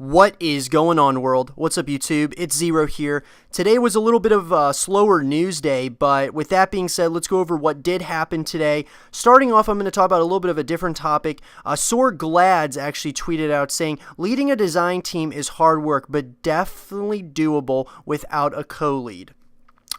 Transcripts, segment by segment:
What is going on, world? What's up, YouTube? It's ZRO here. Today was a little bit of a slower news day, but with that being said, let's go over what did happen today. Starting off, I'm going to talk about a little bit of a different topic. SoaR Glads actually tweeted out saying, leading a design team is hard work, but definitely doable without a co-lead.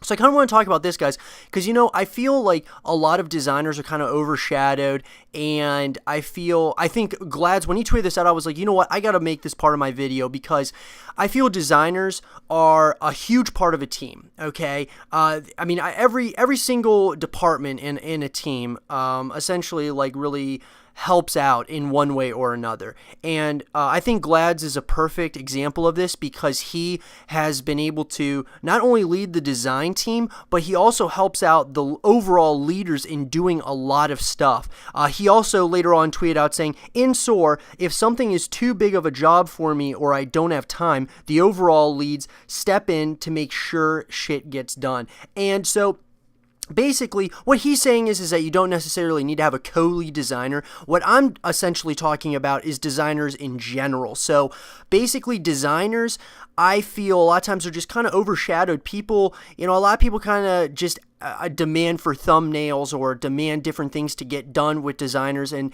So I kind of want to talk about this, guys, because, I feel like a lot of designers are kind of overshadowed, and I think Glads, when he tweeted this out, I was like, you know what, I got to make this part of my video, because I feel designers are a huge part of a team, okay? Every single department in a team, essentially, like, really helps out in one way or another. And I think Glads is a perfect example of this because he has been able to not only lead the design team, but he also helps out the overall leaders in doing a lot of stuff. He also later on tweeted out saying, in SoaR, if something is too big of a job for me or I don't have time, the overall leads step in to make sure shit gets done. And so basically, what he's saying is that you don't necessarily need to have a co-lead designer. What I'm essentially talking about is designers in general. So basically, designers, I feel a lot of times are just kind of overshadowed. People, a lot of people kind of just demand for thumbnails or demand different things to get done with designers. And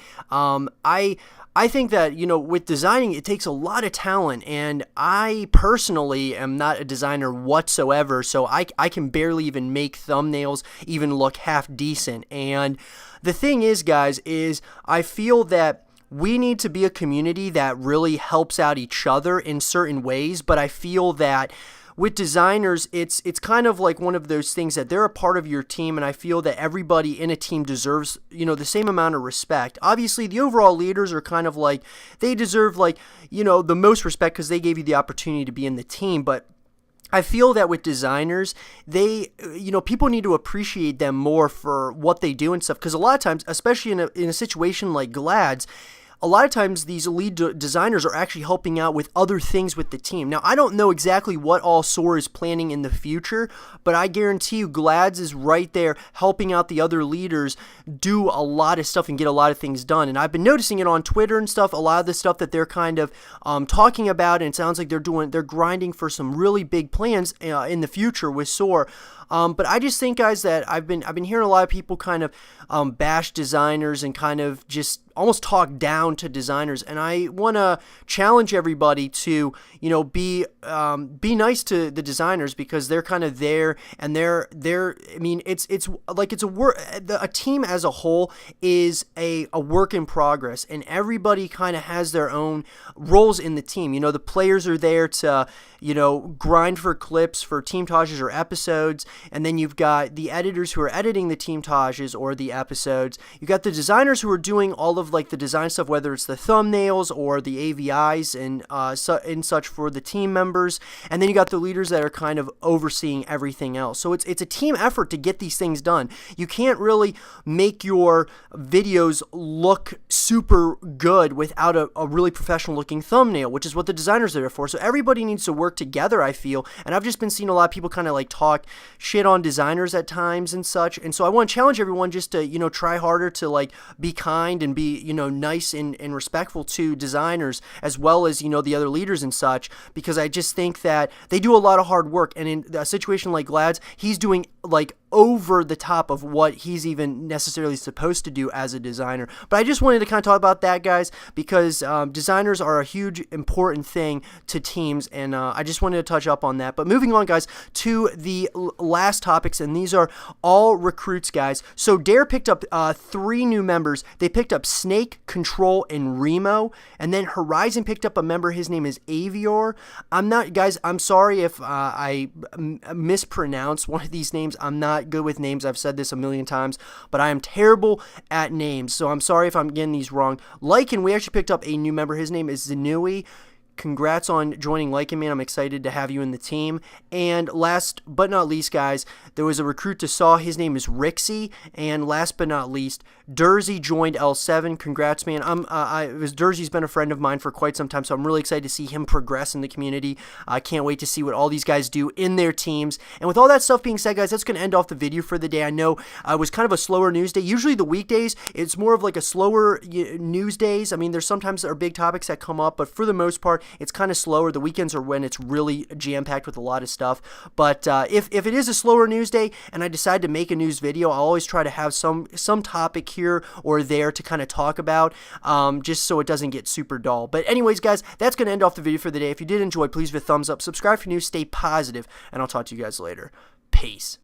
I think that, with designing, it takes a lot of talent, and I personally am not a designer whatsoever, so I can barely even make thumbnails even look half decent. And the thing is, guys, is I feel that we need to be a community that really helps out each other in certain ways, but I feel that with designers, it's kind of like one of those things that they're a part of your team, and I feel that everybody in a team deserves, the same amount of respect. Obviously, the overall leaders are kind of like, they deserve, the most respect because they gave you the opportunity to be in the team, but I feel that with designers, people need to appreciate them more for what they do and stuff, because a lot of times, especially in a situation like Glads, a lot of times these lead designers are actually helping out with other things with the team. Now, I don't know exactly what all SoaR is planning in the future, but I guarantee you Glads is right there helping out the other leaders do a lot of stuff and get a lot of things done. And I've been noticing it on Twitter and stuff, a lot of the stuff that they're kind of talking about, and it sounds like they're grinding for some really big plans in the future with SoaR. But I just think, guys, that I've been hearing a lot of people kind of bash designers and kind of just almost talk down to designers, and I want to challenge everybody to be nice to the designers, because they're kind of there, and a team as a whole is a work in progress, and everybody kind of has their own roles in the team. The players are there to grind for clips for teamtages or episodes, and then you've got the editors who are editing the teamtages or the episodes. You've got the designers who are doing all of the design stuff, whether it's the thumbnails or the AVIs and such for the team members, and then you got the leaders that are kind of overseeing everything else. So it's a team effort to get these things done. You can't really make your videos look super good without a really professional looking thumbnail, which is what the designers are there for. So everybody needs to work together, I feel, and I've just been seeing a lot of people kind of talk shit on designers at times and such, and so I want to challenge everyone just to try harder to be kind and be nice and respectful to designers, as well as the other leaders and such, because I just think that they do a lot of hard work, and in a situation like Glads, he's doing over the top of what he's even necessarily supposed to do as a designer. But I just wanted to kind of talk about that, guys, because designers are a huge important thing to teams, and I just wanted to touch up on that. But moving on, guys, to the last topics, and these are all recruits, guys. So Dare picked up 3 new members. They picked up Snake, Control, and Remo, and then Horizon picked up a member. His name is Avior. I'm sorry if I mispronounce one of these names. I'm not good with names. I've said this a million times, but I am terrible at names, so I'm sorry if I'm getting these wrong. Lycan, we actually picked up a new member. His name is Zenui. Congrats on joining Lycan, man. I'm excited to have you in the team. And last but not least, guys, there was a recruit to SoaR. His name is Rixie. And last but not least, Durzy joined L7. Congrats, man. Durzy's been a friend of mine for quite some time, so I'm really excited to see him progress in the community. I can't wait to see what all these guys do in their teams. And with all that stuff being said, guys, that's going to end off the video for the day. I know it was kind of a slower news day. Usually the weekdays, it's more of a slower news days. I mean, there's sometimes there are big topics that come up, but for the most part, it's kind of slower. The weekends are when it's really jam-packed with a lot of stuff. But if it is a slower news day and I decide to make a news video, I'll always try to have some topic here or there to kind of talk about, just so it doesn't get super dull. But anyways, guys, that's going to end off the video for the day. If you did enjoy, please give a thumbs up, subscribe for news, stay positive, and I'll talk to you guys later. Peace.